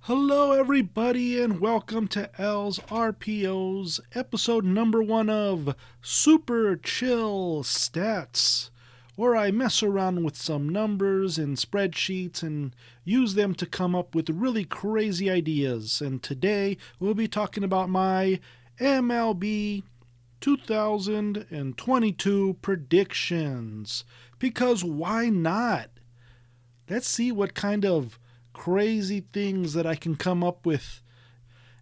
Hello, everybody, and welcome to ALs RPOs, episode number 1 of Super Chill Stats, where I mess around with some numbers and spreadsheets and use them to come up with really crazy ideas. And today we'll be talking about my MLB 2022 predictions. Because why not? Let's see what kind of crazy things that I can come up with.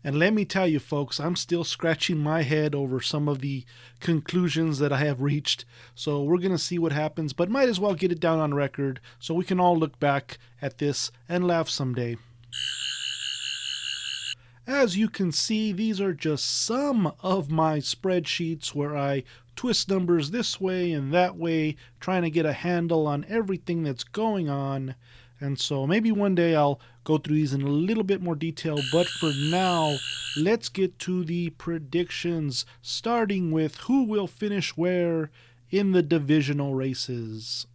And let me tell you, folks, I'm still scratching my head over some of the conclusions that I have reached. So we're going to see what happens, but might as well get it down on record so we can all look back at this and laugh someday. As you can see, these are just some of my spreadsheets where I twist numbers this way and that way, trying to get a handle on everything that's going on. And so maybe one day I'll go through these in a little bit more detail. But for now, let's get to the predictions, starting with who will finish where in the divisional races.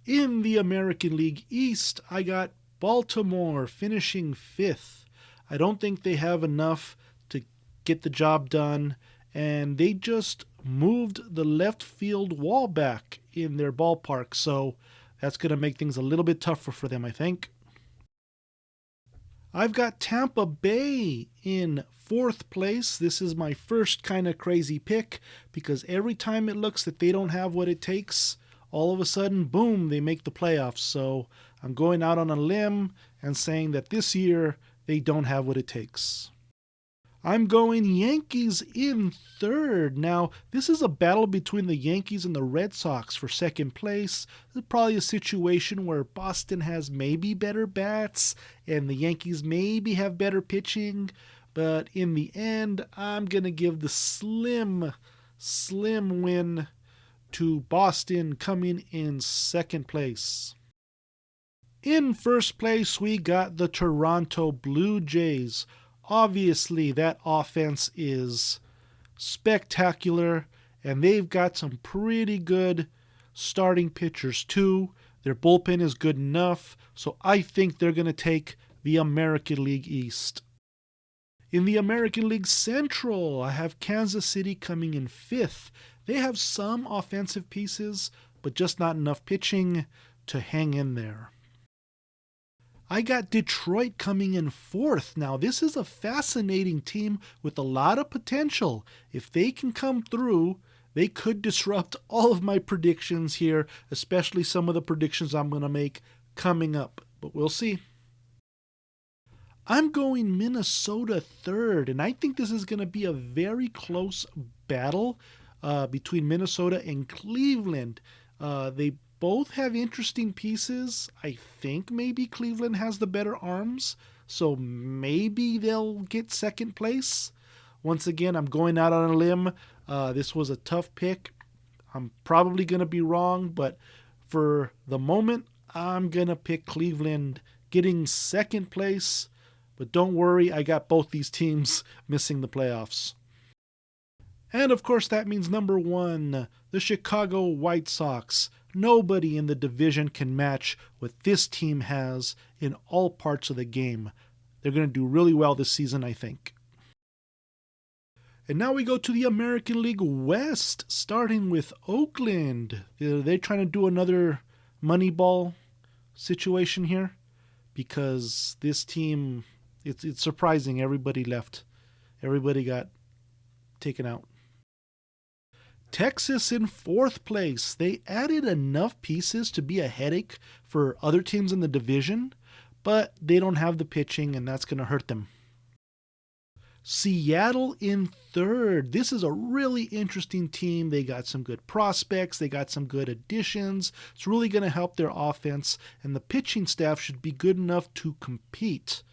In the American League East, I got Baltimore finishing 5th. I don't think they have enough to get the job done, and they just moved the left field wall back in their ballpark, so that's going to make things a little bit tougher for them, I think. I've got Tampa Bay in 4th place. This is my first kind of crazy pick because every time it looks that they don't have what it takes, all of a sudden, boom, they make the playoffs. So I'm going out on a limb and saying that this year they don't have what it takes. I'm going Yankees in 3rd. Now, this is a battle between the Yankees and the Red Sox for 2nd place. This is probably a situation where Boston has maybe better bats and the Yankees maybe have better pitching. But in the end, I'm going to give the slim win to Boston, coming in 2nd place. In 1st place, we got the Toronto Blue Jays. Obviously, that offense is spectacular, and they've got some pretty good starting pitchers too. Their bullpen is good enough, so I think they're going to take the American League East. In the American League Central, I have Kansas City coming in 5th. They have some offensive pieces, but just not enough pitching to hang in there. I got Detroit coming in 4th. Now, this is a fascinating team with a lot of potential. If they can come through, they could disrupt all of my predictions here, especially some of the predictions I'm going to make coming up. But we'll see. I'm going Minnesota 3rd, and I think this is going to be a very close battle between Minnesota and Cleveland. They both have interesting pieces. I think maybe Cleveland has the better arms, so maybe they'll get 2nd place. Once again, I'm going out on a limb. This was a tough pick. I'm probably going to be wrong, but for the moment, I'm going to pick Cleveland getting 2nd place. But don't worry, I got both these teams missing the playoffs. And of course, that means number 1, the Chicago White Sox. Nobody in the division can match what this team has in all parts of the game. They're going to do really well this season, I think. And now we go to the American League West, starting with Oakland. They're trying to do another Moneyball situation here because this team, it's surprising. Everybody left. Everybody got taken out. Texas in 4th place. They added enough pieces to be a headache for other teams in the division, but they don't have the pitching, and that's going to hurt them. Seattle in 3rd. This is a really interesting team. They got some good prospects. They got some good additions. It's really going to help their offense, and the pitching staff should be good enough to compete.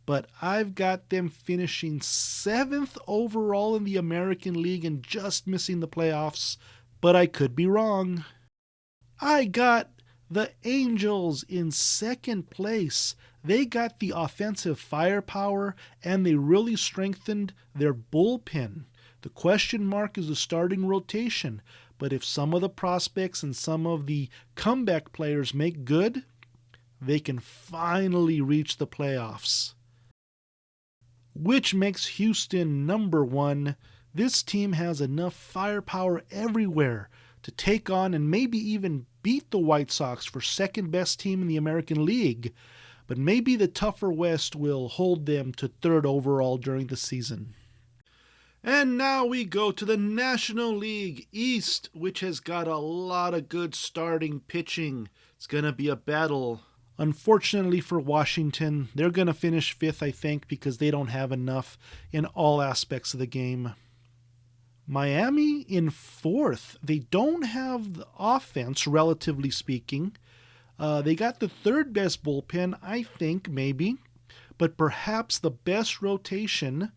But I've got them finishing 7th overall in the American League and just missing the playoffs, but I could be wrong. I got the Angels in 2nd place. They got the offensive firepower and they really strengthened their bullpen. The question mark is the starting rotation, but if some of the prospects and some of the comeback players make good, they can finally reach the playoffs. which makes Houston number 1. This team has enough firepower everywhere to take on and maybe even beat the White Sox for second best team in the American League, but maybe the tougher West will hold them to third overall during the season. And now we go to the National League East, which has got a lot of good starting pitching. It's going to be a battle. Unfortunately for Washington, they're going to finish 5th, I think, because they don't have enough in all aspects of the game. Miami in 4th. They don't have the offense, relatively speaking. They got the 3rd best bullpen, I think, maybe, but perhaps the best rotation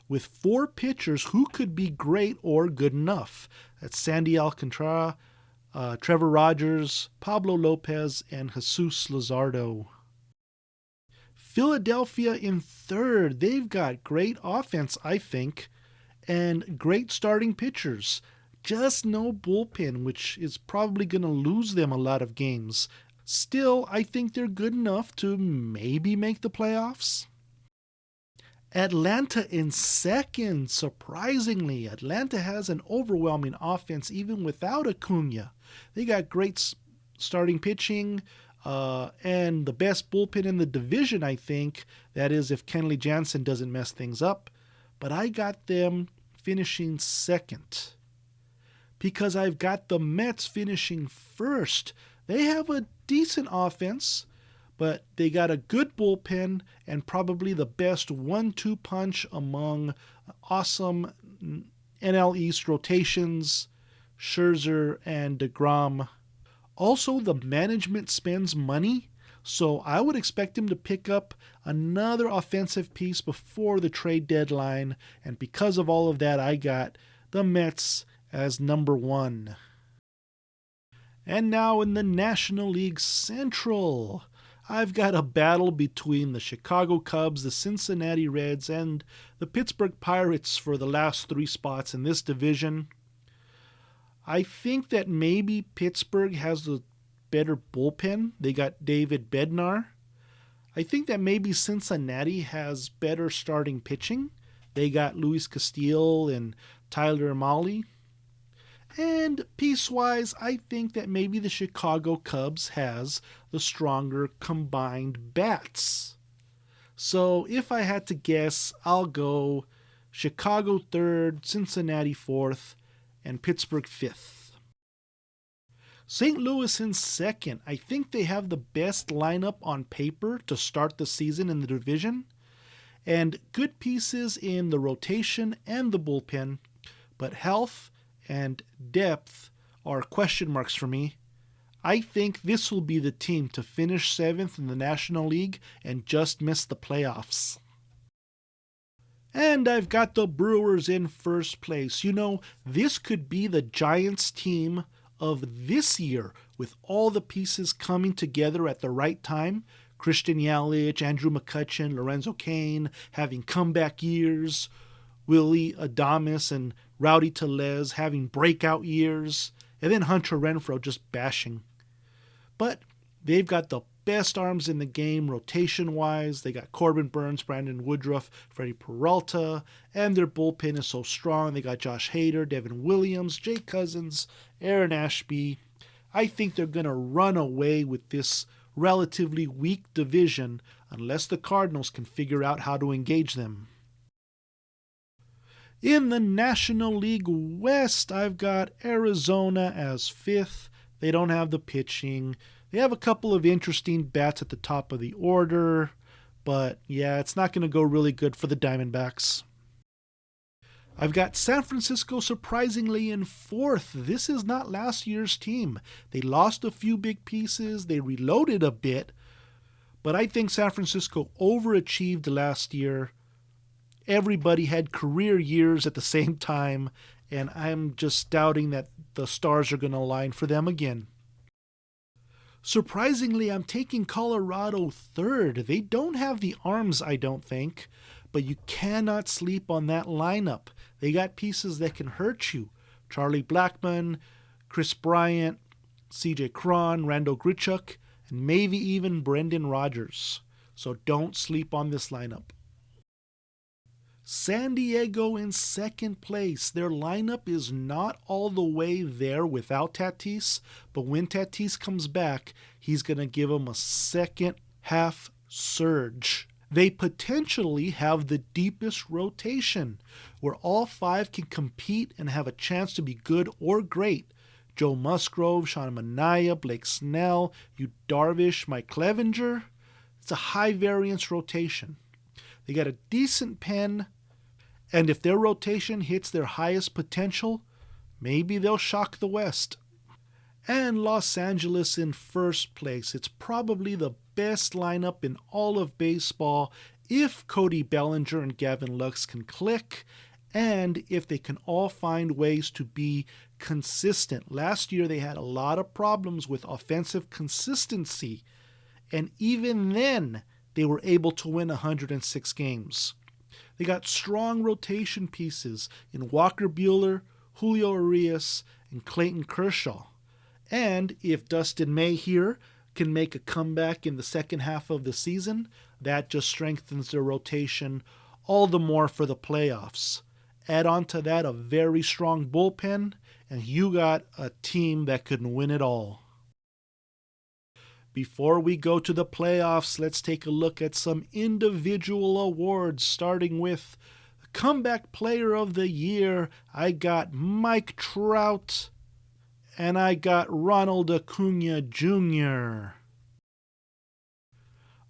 with 4 pitchers who could be great or good enough. That's Sandy Alcantara, Trevor Rogers, Pablo Lopez, and Jesus Luzardo. Philadelphia in 3rd. They've got great offense, I think, and great starting pitchers. Just no bullpen, which is probably going to lose them a lot of games. Still, I think they're good enough to maybe make the playoffs. Atlanta in 2nd. Surprisingly, Atlanta has an overwhelming offense even without Acuna. They got great starting pitching and the best bullpen in the division, I think. That is, if Kenley Jansen doesn't mess things up. But I got them finishing 2nd because I've got the Mets finishing 1st. They have a decent offense, but they got a good bullpen and probably the best 1-2 punch among awesome NL East rotations, Scherzer and DeGrom. Also, the management spends money, so I would expect him to pick up another offensive piece before the trade deadline, and because of all of that, I got the Mets as number 1. And now in the National League Central, I've got a battle between the Chicago Cubs, the Cincinnati Reds, and the Pittsburgh Pirates for the last 3 spots in this division. I think that maybe Pittsburgh has the better bullpen. They got David Bednar. I think that maybe Cincinnati has better starting pitching. They got Luis Castillo and Tyler Mahle. And piece-wise, I think that maybe the Chicago Cubs has the stronger combined bats. So if I had to guess, I'll go Chicago 3rd, Cincinnati 4th, and Pittsburgh 5th. St. Louis in 2nd. I think they have the best lineup on paper to start the season in the division, and good pieces in the rotation and the bullpen, but health and depth are question marks for me. I think this will be the team to finish 7th in the National League and just miss the playoffs. And I've got the Brewers in 1st place. You know, this could be the Giants team of this year with all the pieces coming together at the right time. Christian Yelich, Andrew McCutchen, Lorenzo Cain having comeback years, Willie Adames and Rowdy Tellez having breakout years, and then Hunter Renfroe just bashing. But they've got the best arms in the game rotation-wise. They got Corbin Burns, Brandon Woodruff, Freddie Peralta, and their bullpen is so strong. They got Josh Hader, Devin Williams, Jay Cousins, Aaron Ashby. I think they're going to run away with this relatively weak division unless the Cardinals can figure out how to engage them. In the National League West, I've got Arizona as 5th. They don't have the pitching. They have a couple of interesting bats at the top of the order, but yeah, it's not going to go really good for the Diamondbacks. I've got San Francisco surprisingly in 4th. This is not last year's team. They lost a few big pieces. They reloaded a bit, but I think San Francisco overachieved last year. Everybody had career years at the same time, and I'm just doubting that the stars are going to align for them again. Surprisingly, I'm taking Colorado 3rd. They don't have the arms, I don't think, but you cannot sleep on that lineup. They got pieces that can hurt you. Charlie Blackmon, Chris Bryant, CJ Cron, Randall Grichuk, and maybe even Brendan Rodgers. So don't sleep on this lineup. San Diego in second place. Their lineup is not all the way there without Tatis, but when Tatis comes back, he's going to give them a second half surge. They potentially have the deepest rotation, where all five can compete and have a chance to be good or great. Joe Musgrove, Sean Manaea, Blake Snell, Yu Darvish, Mike Clevenger. It's a high variance rotation. They got a decent pen, and if their rotation hits their highest potential, maybe they'll shock the West. And Los Angeles in first place. It's probably the best lineup in all of baseball if Cody Bellinger and Gavin Lux can click, and if they can all find ways to be consistent. Last year they had a lot of problems with offensive consistency, and even then they were able to win 106 games. They got strong rotation pieces in Walker Buehler, Julio Urias, and Clayton Kershaw. And if Dustin May here can make a comeback in the second half of the season, that just strengthens their rotation all the more for the playoffs. Add on to that a very strong bullpen, and you got a team that can win it all. Before we go to the playoffs, let's take a look at some individual awards, starting with Comeback Player of the Year. I got Mike Trout, and I got Ronald Acuna Jr.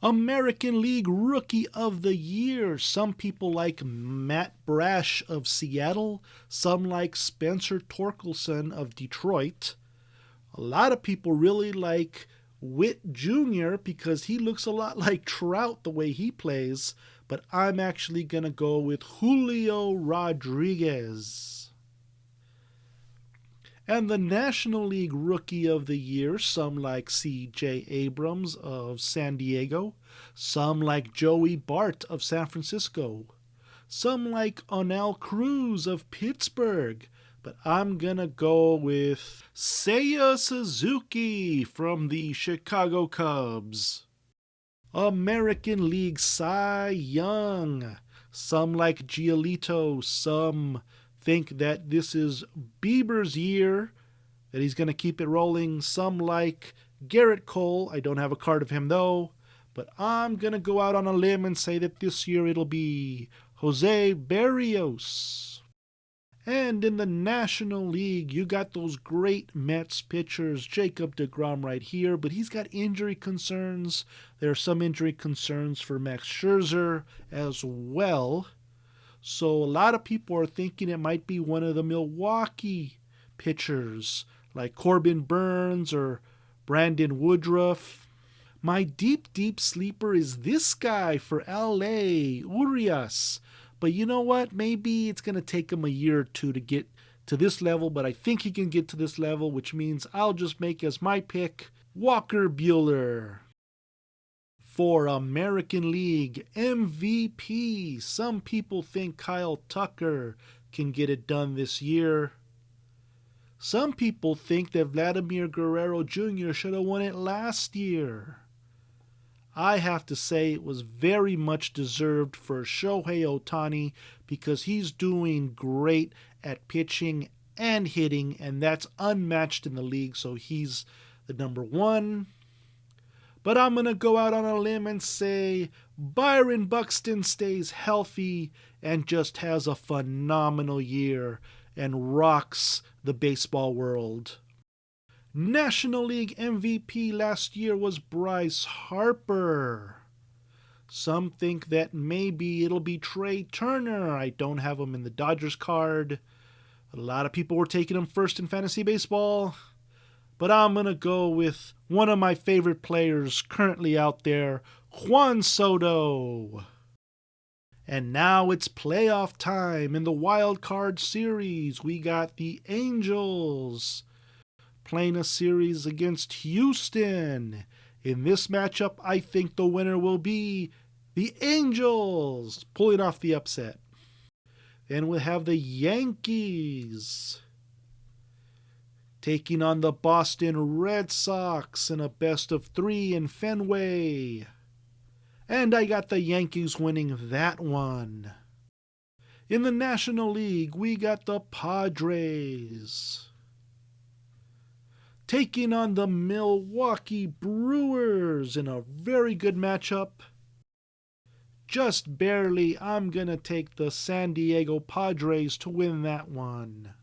American League Rookie of the Year. Some people like Matt Brash of Seattle. Some like Spencer Torkelson of Detroit. A lot of people really like Witt Jr. because he looks a lot like Trout the way he plays. But I'm actually going to go with Julio Rodriguez. And the National League Rookie of the Year, some like C.J. Abrams of San Diego, some like Joey Bart of San Francisco, some like Onel Cruz of Pittsburgh, but I'm going to go with Seiya Suzuki from the Chicago Cubs. American League Cy Young, some like Giolito, some think that this is Bieber's year, that he's going to keep it rolling. Some like Garrett Cole. I don't have a card of him though, but I'm going to go out on a limb and say that this year it'll be Jose Berrios. And in the National League, you got those great Mets pitchers, Jacob deGrom right here, but he's got injury concerns. There are some injury concerns for Max Scherzer as well. So a lot of people are thinking it might be one of the Milwaukee pitchers like Corbin Burns or Brandon Woodruff. My deep sleeper is this guy for LA, Urias. But you know what? Maybe it's going to take him a year or two to get to this level, but I think he can get to this level, which means I'll just make as my pick Walker Buehler. For American League MVP, some people think Kyle Tucker can get it done this year. Some people think that Vladimir Guerrero Jr. should have won it last year. I have to say it was very much deserved for Shohei Ohtani because he's doing great at pitching and hitting, and that's unmatched in the league, so he's the number one. But I'm going to go out on a limb and say Byron Buxton stays healthy and just has a phenomenal year and rocks the baseball world. National League MVP last year was Bryce Harper. Some think that maybe it'll be Trey Turner. I don't have him in the Dodgers card. A lot of people were taking him first in fantasy baseball. But I'm going to go with one of my favorite players currently out there, Juan Soto. And now it's playoff time. In the Wild Card Series, we got the Angels playing a series against Houston. In this matchup, I think the winner will be the Angels, pulling off the upset. Then we'll have the Yankees taking on the Boston Red Sox in a best-of-3 in Fenway. And I got the Yankees winning that one. In the National League, we got the Padres taking on the Milwaukee Brewers in a very good matchup. Just barely, I'm going to take the San Diego Padres to win that one.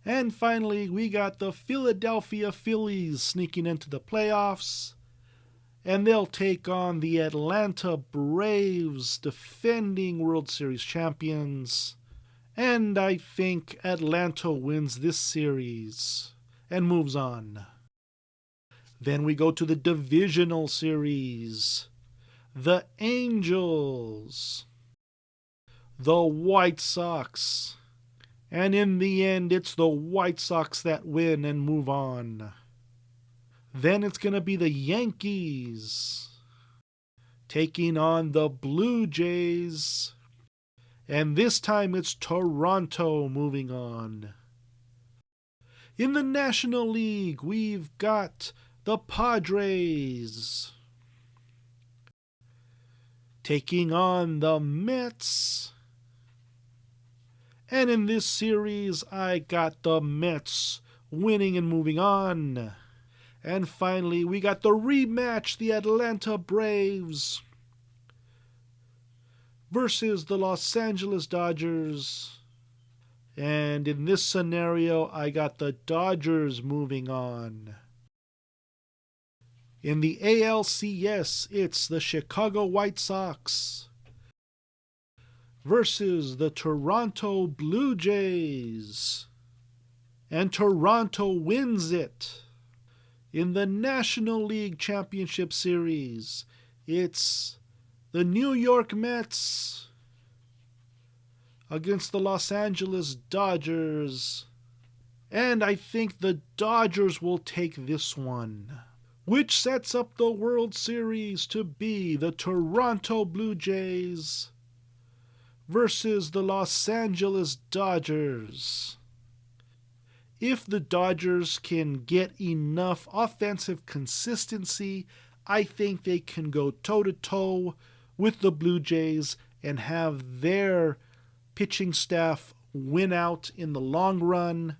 And finally, we got the Philadelphia Phillies sneaking into the playoffs. And they'll take on the Atlanta Braves, defending World Series champions. And I think Atlanta wins this series and moves on. Then we go to the Divisional Series. The Angels, the White Sox, and in the end, it's the White Sox that win and move on. Then it's going to be the Yankees taking on the Blue Jays, and this time it's Toronto moving on. In the National League, we've got the Padres taking on the Mets. And in this series, I got the Mets winning and moving on. And finally, we got the rematch, the Atlanta Braves versus the Los Angeles Dodgers. And in this scenario, I got the Dodgers moving on. In the ALCS, it's the Chicago White Sox versus the Toronto Blue Jays. And Toronto wins it. In the National League Championship Series, it's the New York Mets against the Los Angeles Dodgers. And I think the Dodgers will take this one, which sets up the World Series to be the Toronto Blue Jays versus the Los Angeles Dodgers. If the Dodgers can get enough offensive consistency, I think they can go toe-to-toe with the Blue Jays and have their pitching staff win out in the long run.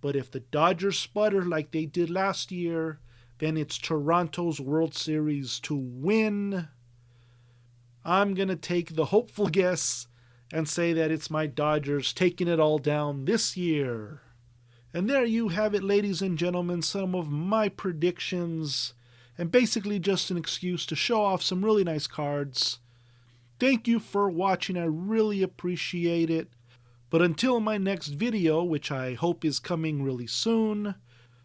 But if the Dodgers sputter like they did last year, then it's Toronto's World Series to win. I'm going to take the hopeful guess and say that it's my Dodgers taking it all down this year. And there you have it, ladies and gentlemen, some of my predictions, and basically just an excuse to show off some really nice cards. Thank you for watching, I really appreciate it. But until my next video, which I hope is coming really soon,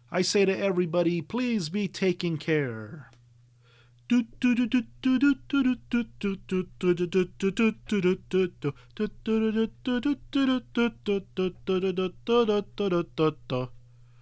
I say to everybody, please be taking care.